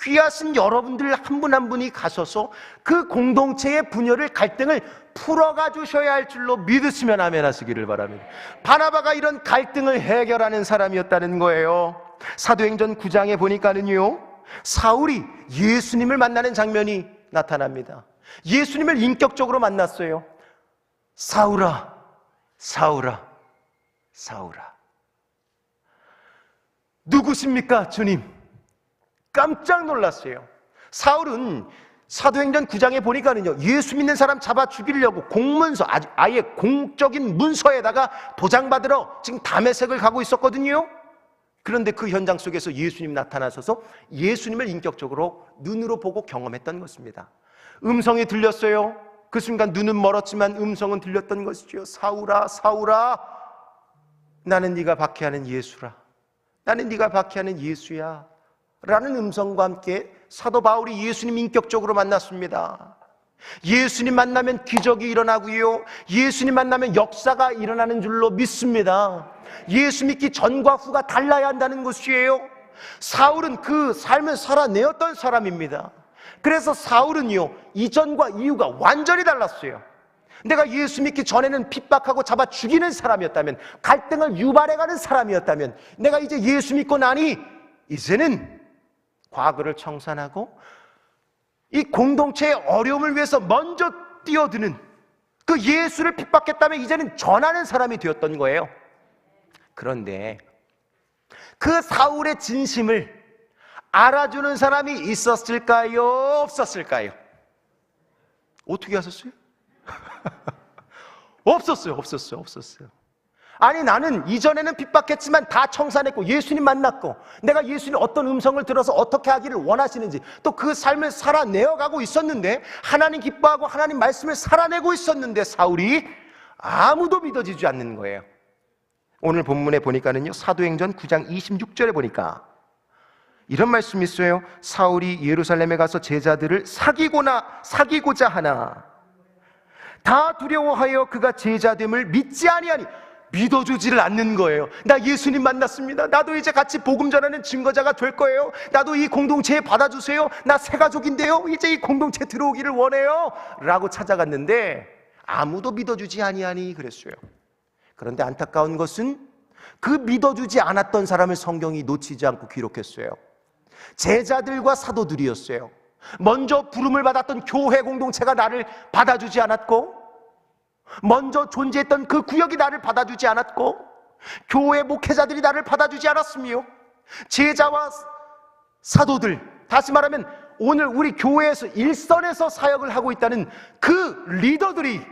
S3: 귀하신 여러분들 한 분 한 분이 가셔서 그 공동체의 분열을, 갈등을 풀어가 주셔야 할 줄로 믿으시면 아멘 하시기를 바랍니다. 바나바가 이런 갈등을 해결하는 사람이었다는 거예요. 사도행전 9장에 보니까는요, 사울이 예수님을 만나는 장면이 나타납니다. 예수님을 인격적으로 만났어요. 사울아, 사울아, 사울아. 누구십니까, 주님? 깜짝 놀랐어요. 사울은 사도행전 9장에 보니까는요, 예수 믿는 사람 잡아 죽이려고 공문서, 아예 공적인 문서에다가 도장받으러 지금 다메섹을 가고 있었거든요. 그런데 그 현장 속에서 예수님 나타나셔서 예수님을 인격적으로 눈으로 보고 경험했던 것입니다. 음성이 들렸어요. 그 순간 눈은 멀었지만 음성은 들렸던 것이죠. 사울아, 사울아, 나는 네가 박해하는 예수라. 나는 네가 박해하는 예수야 라는 음성과 함께 사도 바울이 예수님 인격적으로 만났습니다. 예수님 만나면 기적이 일어나고요, 예수님 만나면 역사가 일어나는 줄로 믿습니다. 예수 믿기 전과 후가 달라야 한다는 것이에요. 사울은 그 삶을 살아내었던 사람입니다. 그래서 사울은요, 이전과 이후가 완전히 달랐어요. 내가 예수 믿기 전에는 핍박하고 잡아 죽이는 사람이었다면, 갈등을 유발해가는 사람이었다면, 내가 이제 예수 믿고 나니 이제는 과거를 청산하고 이 공동체의 어려움을 위해서 먼저 뛰어드는, 그 예수를 핍박했다면 이제는 전하는 사람이 되었던 거예요. 그런데 그 사울의 진심을 알아주는 사람이 있었을까요? 없었을까요? 어떻게 하셨어요? 없었어요. 아니, 나는 이전에는 핍박했지만 다 청산했고 예수님 만났고 내가 예수님 어떤 음성을 들어서 어떻게 하기를 원하시는지 또 그 삶을 살아내어가고 있었는데, 하나님 기뻐하고 하나님 말씀을 살아내고 있었는데 사울이 아무도 믿어지지 않는 거예요. 오늘 본문에 보니까는요, 사도행전 9장 26절에 보니까 이런 말씀이 있어요. 사울이 예루살렘에 가서 제자들을 사귀고자 하나 다 두려워하여 그가 제자됨을 믿지 아니하니, 믿어주지를 않는 거예요. 나 예수님 만났습니다. 나도 이제 같이 복음 전하는 증거자가 될 거예요. 나도 이 공동체에 받아주세요. 나 새 가족인데요. 이제 이 공동체에 들어오기를 원해요 라고 찾아갔는데 아무도 믿어주지 아니하니 그랬어요. 그런데 안타까운 것은 그 믿어주지 않았던 사람을 성경이 놓치지 않고 기록했어요. 제자들과 사도들이었어요. 먼저 부름을 받았던 교회 공동체가 나를 받아주지 않았고, 먼저 존재했던 그 구역이 나를 받아주지 않았고, 교회 목회자들이 나를 받아주지 않았으며, 제자와 사도들, 다시 말하면 오늘 우리 교회에서 일선에서 사역을 하고 있다는 그 리더들이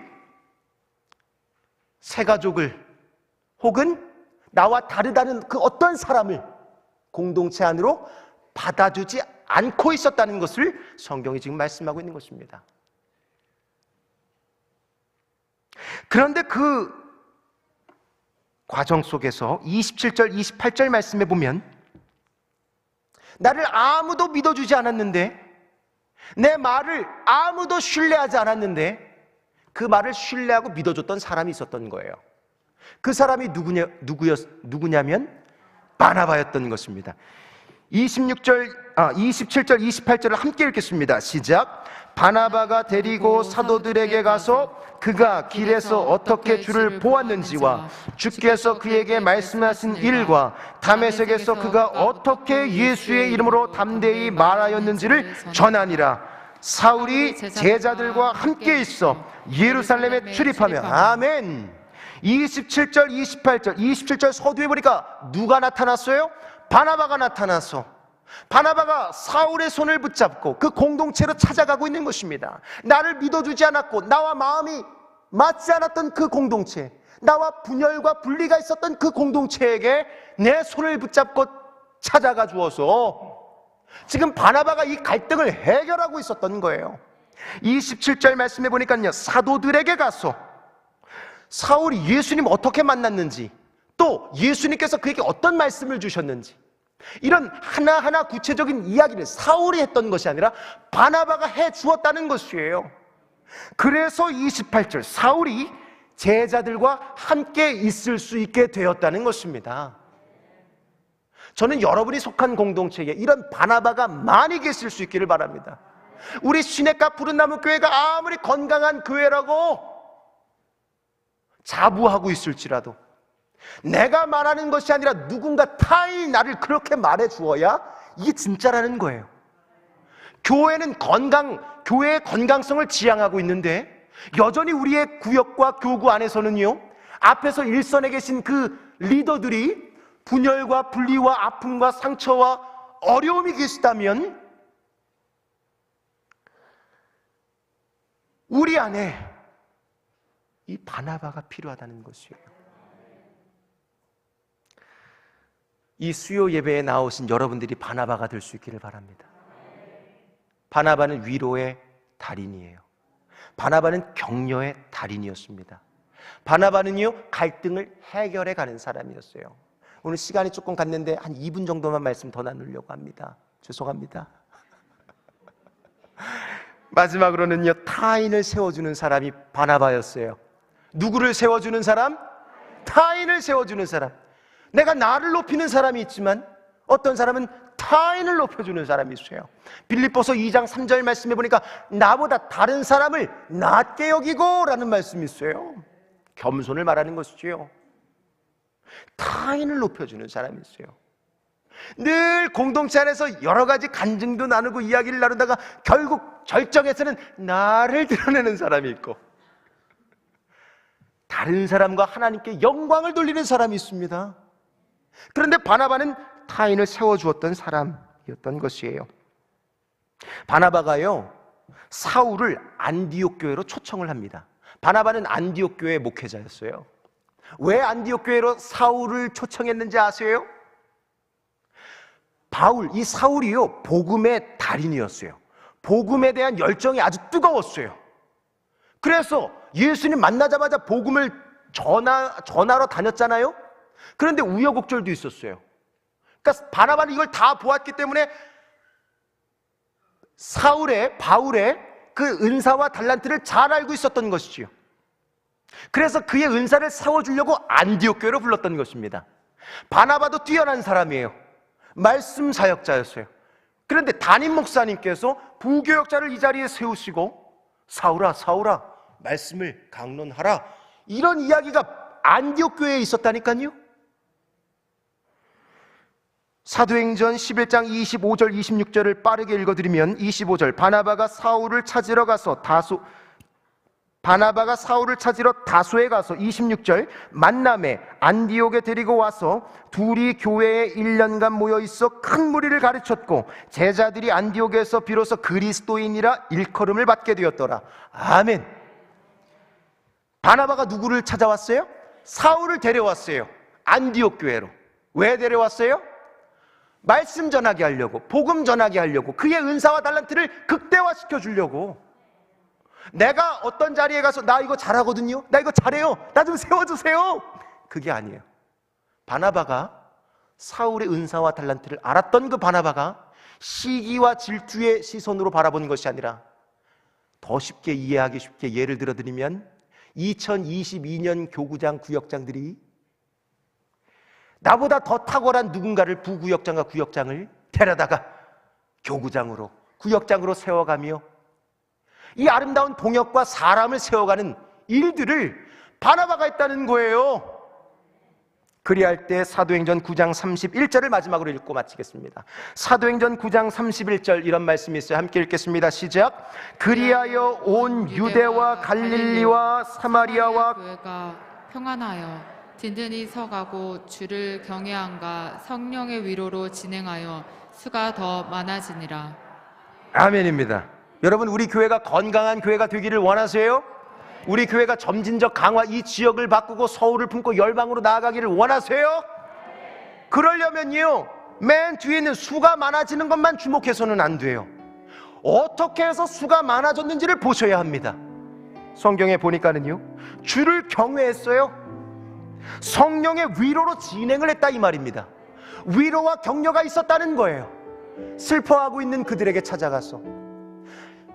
S3: 새 가족을 혹은 나와 다르다는 그 어떤 사람을 공동체 안으로 받아주지 않고 있었다는 것을 성경이 지금 말씀하고 있는 것입니다. 그런데 그 과정 속에서 27절, 28절 말씀에 보면 나를 아무도 믿어주지 않았는데, 내 말을 아무도 신뢰하지 않았는데 그 말을 신뢰하고 믿어줬던 사람이 있었던 거예요. 그 사람이 누구냐면 바나바였던 것입니다. 27절, 28절을 함께 읽겠습니다. 시작. 바나바가 데리고 사도들에게 가서 그가 길에서 어떻게 주를 보았는지와 주께서 그에게 말씀하신 일과 다메섹에서 그가 어떻게 예수의 이름으로 담대히 말하였는지를 전하니라. 사울이 제자들과 함께 있어 예루살렘에 출입하며, 아멘. 27절, 28절, 27절 서두에 보니까 누가 나타났어요? 바나바가 나타나서 바나바가 사울의 손을 붙잡고 그 공동체로 찾아가고 있는 것입니다. 나를 믿어주지 않았고 나와 마음이 맞지 않았던 그 공동체, 나와 분열과 분리가 있었던 그 공동체에게 내 손을 붙잡고 찾아가 주어서 지금 바나바가 이 갈등을 해결하고 있었던 거예요. 27절 말씀해 보니까요, 사도들에게 가서 사울이 예수님 어떻게 만났는지, 또 예수님께서 그에게 어떤 말씀을 주셨는지, 이런 하나하나 구체적인 이야기를 사울이 했던 것이 아니라 바나바가 해 주었다는 것이에요. 그래서 28절, 사울이 제자들과 함께 있을 수 있게 되었다는 것입니다. 저는 여러분이 속한 공동체에 이런 바나바가 많이 계실 수 있기를 바랍니다. 우리 시냇가 푸른나무 교회가 아무리 건강한 교회라고 자부하고 있을지라도 내가 말하는 것이 아니라 누군가 타인이 나를 그렇게 말해 주어야 이게 진짜라는 거예요. 교회는 교회의 건강성을 지향하고 있는데 여전히 우리의 구역과 교구 안에서는요, 앞에서 일선에 계신 그 리더들이 분열과 분리와 아픔과 상처와 어려움이 계시다면 우리 안에 이 바나바가 필요하다는 것이에요. 이 수요 예배에 나오신 여러분들이 바나바가 될 수 있기를 바랍니다. 바나바는 위로의 달인이에요. 바나바는 격려의 달인이었습니다. 바나바는요, 갈등을 해결해 가는 사람이었어요. 오늘 시간이 조금 갔는데 한 2분 정도만 말씀 더 나누려고 합니다. 죄송합니다. 마지막으로는요, 타인을 세워주는 사람이 바나바였어요. 누구를 세워주는 사람? 타인을 세워주는 사람. 내가 나를 높이는 사람이 있지만 어떤 사람은 타인을 높여주는 사람이 있어요. 빌립보서 2장 3절 말씀해 보니까 나보다 다른 사람을 낮게 여기고 라는 말씀이 있어요. 겸손을 말하는 것이지요. 타인을 높여주는 사람이 있어요. 늘 공동체 안에서 여러 가지 간증도 나누고 이야기를 나누다가 결국 절정에서는 나를 드러내는 사람이 있고 다른 사람과 하나님께 영광을 돌리는 사람이 있습니다. 그런데 바나바는 타인을 세워주었던 사람이었던 것이에요. 바나바가요, 사울을 안디옥 교회로 초청을 합니다. 바나바는 안디옥 교회의 목회자였어요. 왜 안디옥 교회로 사울을 초청했는지 아세요? 이 사울이요, 복음의 달인이었어요. 복음에 대한 열정이 아주 뜨거웠어요. 그래서 예수님 만나자마자 복음을 전하러 다녔잖아요. 그런데 우여곡절도 있었어요. 그러니까 바나바는 이걸 다 보았기 때문에 바울의 그 은사와 달란트를 잘 알고 있었던 것이지요. 그래서 그의 은사를 세워주려고 안디옥 교회로 불렀던 것입니다. 바나바도 뛰어난 사람이에요. 말씀 사역자였어요. 그런데 담임 목사님께서 부교역자를 이 자리에 세우시고 사울아 말씀을 강론하라, 이런 이야기가 안디옥 교회에 있었다니까요. 사도행전 11장 25절 26절을 빠르게 읽어드리면 25절, 바나바가 사울을 찾으러 다소에 가서 26절, 만남에 안디옥에 데리고 와서 둘이 교회에 1년간 모여 있어 큰 무리를 가르쳤고 제자들이 안디옥에서 비로소 그리스도인이라 일컬음을 받게 되었더라. 아멘. 바나바가 누구를 찾아왔어요? 사울을 데려왔어요. 안디옥 교회로. 왜 데려왔어요? 말씀 전하게 하려고, 복음 전하게 하려고, 그의 은사와 달란트를 극대화시켜 주려고. 내가 어떤 자리에 가서 나 이거 잘하거든요, 나 이거 잘해요, 나 좀 세워주세요, 그게 아니에요. 바나바가 사울의 은사와 달란트를 알았던 그 바나바가 시기와 질투의 시선으로 바라보는 것이 아니라, 더 쉽게 이해하기 쉽게 예를 들어드리면 2022년 교구장 구역장들이 나보다 더 탁월한 누군가를 부구역장과 구역장을 데려다가 교구장으로, 구역장으로 세워가며 이 아름다운 동역과 사람을 세워가는 일들을 바나바가 했다는 거예요. 그리할 때 사도행전 9장 31절을 마지막으로 읽고 마치겠습니다. 사도행전 9장 31절 이런 말씀이 있어요. 함께 읽겠습니다. 시작. 그리하여 온 유대와 갈릴리와 사마리아와
S4: 교회가 평안하여 든든히 서가고 주를 경외함과 성령의 위로로 진행하여 수가 더 많아지니라.
S3: 아멘입니다. 여러분, 우리 교회가 건강한 교회가 되기를 원하세요? 우리 교회가 점진적 강화, 이 지역을 바꾸고 서울을 품고 열방으로 나아가기를 원하세요? 그러려면요, 맨 뒤에 있는 수가 많아지는 것만 주목해서는 안 돼요. 어떻게 해서 수가 많아졌는지를 보셔야 합니다. 성경에 보니까는요, 주를 경외했어요. 성령의 위로로 진행을 했다, 이 말입니다. 위로와 격려가 있었다는 거예요. 슬퍼하고 있는 그들에게 찾아가서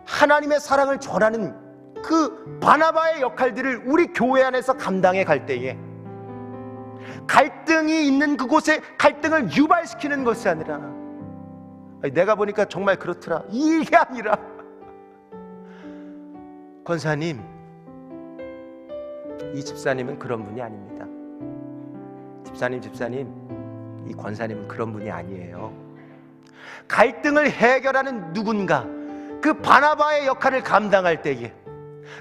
S3: 하나님의 사랑을 전하는 그 바나바의 역할들을 우리 교회 안에서 감당해 갈 때에 갈등이 있는 그곳에 갈등을 유발시키는 것이 아니라, 내가 보니까 정말 그렇더라, 이게 아니라, 권사님, 이 집사님은 그런 분이 아닙니다. 집사님, 이 권사님은 그런 분이 아니에요. 갈등을 해결하는 누군가, 그 바나바의 역할을 감당할 때에,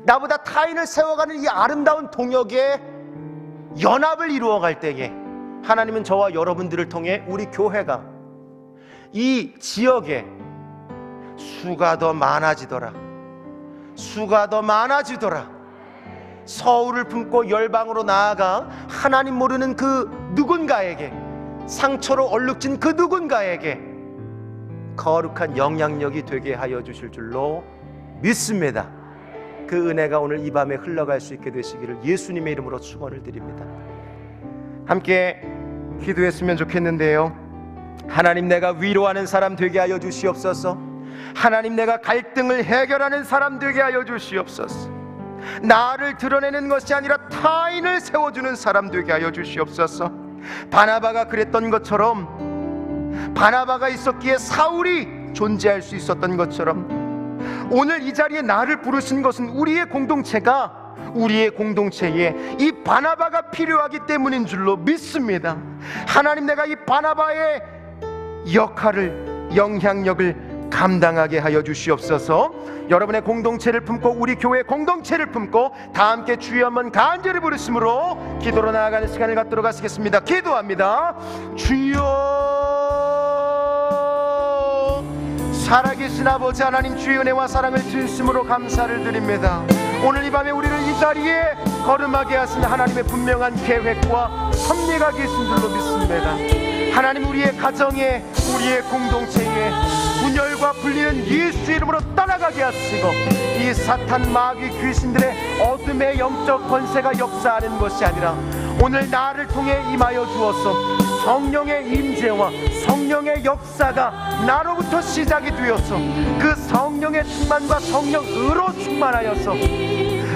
S3: 나보다 타인을 세워가는 이 아름다운 동역의 연합을 이루어갈 때에, 하나님은 저와 여러분들을 통해 우리 교회가 이 지역에 수가 더 많아지더라, 서울을 품고 열방으로 나아가 하나님 모르는 그 누군가에게, 상처로 얼룩진 그 누군가에게 거룩한 영향력이 되게 하여 주실 줄로 믿습니다. 그 은혜가 오늘 이 밤에 흘러갈 수 있게 되시기를 예수님의 이름으로 축원을 드립니다. 함께 기도했으면 좋겠는데요. 하나님, 내가 위로하는 사람 되게 하여 주시옵소서. 하나님, 내가 갈등을 해결하는 사람 되게 하여 주시옵소서. 나를 드러내는 것이 아니라 타인을 세워주는 사람 되게 하여 주시옵소서. 바나바가 그랬던 것처럼, 바나바가 있었기에 사울이 존재할 수 있었던 것처럼, 오늘 이 자리에 나를 부르신 것은 우리의 공동체에 이 바나바가 필요하기 때문인 줄로 믿습니다. 하나님, 내가 이 바나바의 역할을, 영향력을 감당하게 하여 주시옵소서. 여러분의 공동체를 품고, 우리 교회 공동체를 품고 다 함께 주여 한번 간절히 부르심으로 기도로 나아가는 시간을 갖도록 하시겠습니다. 기도합니다. 주여, 살아계신 아버지 하나님, 주의 은혜와 사랑을 진심으로 감사를 드립니다. 오늘 이 밤에 우리를 이 자리에 거름하게 하신 하나님의 분명한 계획과 섭리가 계신 줄로 믿습니다. 하나님, 우리의 가정에, 우리의 공동체에 분열과 분리는 예수의 이름으로 떠나가게 하시고, 이 사탄, 마귀, 귀신들의 어둠의 영적 권세가 역사하는 것이 아니라 오늘 나를 통해 임하여 주어서 성령의 임재와 성령의 역사가 나로부터 시작이 되어서 그 성령의 충만과 성령으로 충만하여서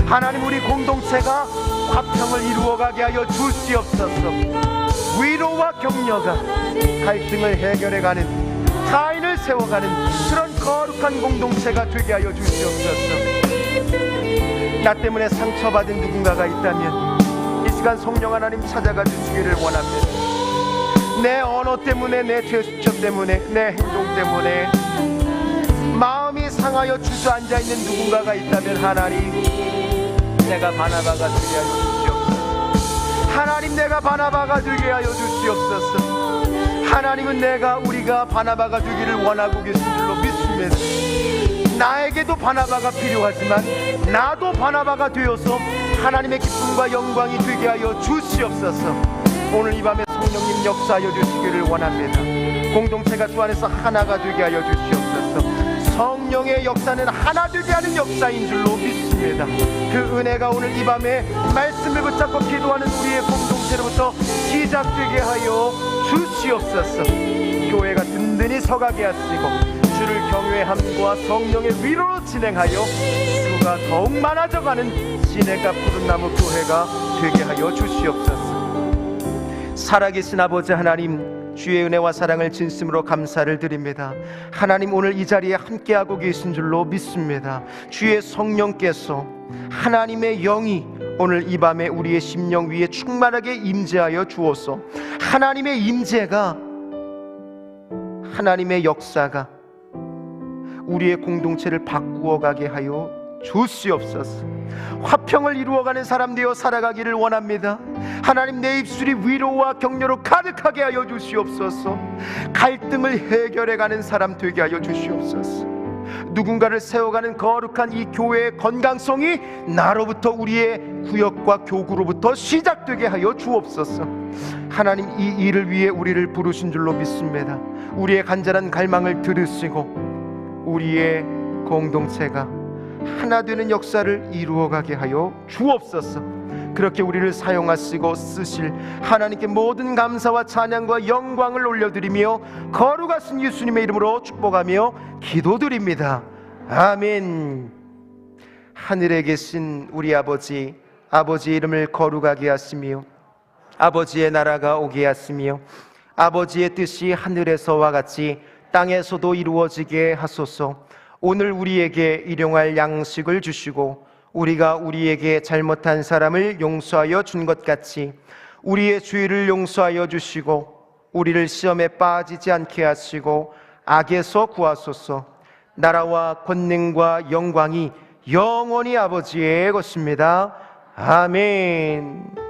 S3: 하나님, 우리 공동체가 화평을 이루어가게 하여 주시옵소서. 위로와 격려가 갈등을 해결해가는, 타인을 세워가는 그런 거룩한 공동체가 되게 하여 주시옵소서. 나 때문에 상처받은 누군가가 있다면 이 시간 성령 하나님 찾아가 주시기를 원합니다. 내 언어 때문에, 내 제스처 때문에, 내 행동 때문에 마음이 상하여 주저앉아 있는 누군가가 있다면 하나님, 내가 바나바가 되게 하여 주시옵소서. 하나님, 내가 바나바가 되게 하여 주시옵소서. 하나님은 우리가 바나바가 되기를 원하고 계신 줄로 믿습니다. 나에게도 바나바가 필요하지만 나도 바나바가 되어서 하나님의 기쁨과 영광이 되게 하여 주시옵소서. 오늘 이 밤에 성령님 역사하여 주시기를 원합니다. 공동체가 주 안에서 하나가 되게 하여 주시옵소서. 성령의 역사는 하나 되게 하는 역사인 줄로 믿습니다. 그 은혜가 오늘 이 밤에 말씀을 붙잡고 기도하는 우리의 공동체로부터 시작되게 하여 주시옵소서. 교회가 든든히 서가게 하시고 주를 경외함과 성령의 위로로 진행하여 수가 더욱 많아져가는 시내가 푸른 나무 교회가 되게 하여 주시옵소서. 살아계신 아버지 하나님, 주의 은혜와 사랑을 진심으로 감사를 드립니다. 하나님, 오늘 이 자리에 함께하고 계신 줄로 믿습니다. 주의 성령께서, 하나님의 영이 오늘 이 밤에 우리의 심령 위에 충만하게 임재하여 주어서 하나님의 임재가, 하나님의 역사가 우리의 공동체를 바꾸어 가게 하여 주시옵소서. 화평을 이루어가는 사람 되어 살아가기를 원합니다. 하나님, 내 입술이 위로와 격려로 가득하게 하여 주시옵소서. 갈등을 해결해가는 사람 되게 하여 주시옵소서. 누군가를 세워가는 거룩한 이 교회의 건강성이 나로부터, 우리의 구역과 교구로부터 시작되게 하여 주옵소서. 하나님, 이 일을 위해 우리를 부르신 줄로 믿습니다. 우리의 간절한 갈망을 들으시고 우리의 공동체가 하나 되는 역사를 이루어가게 하여 주옵소서. 그렇게 우리를 사용하시고 쓰실 하나님께 모든 감사와 찬양과 영광을 올려드리며 거룩하신 예수님의 이름으로 축복하며 기도드립니다. 아멘. 하늘에 계신 우리 아버지, 아버지의 이름을 거룩하게 하시며 아버지의 나라가 오게 하시며 아버지의 뜻이 하늘에서와 같이 땅에서도 이루어지게 하소서. 오늘 우리에게 일용할 양식을 주시고 우리가 우리에게 잘못한 사람을 용서하여 준 것 같이 우리의 죄를 용서하여 주시고 우리를 시험에 빠지지 않게 하시고 악에서 구하소서. 나라와 권능과 영광이 영원히 아버지의 것입니다. 아멘.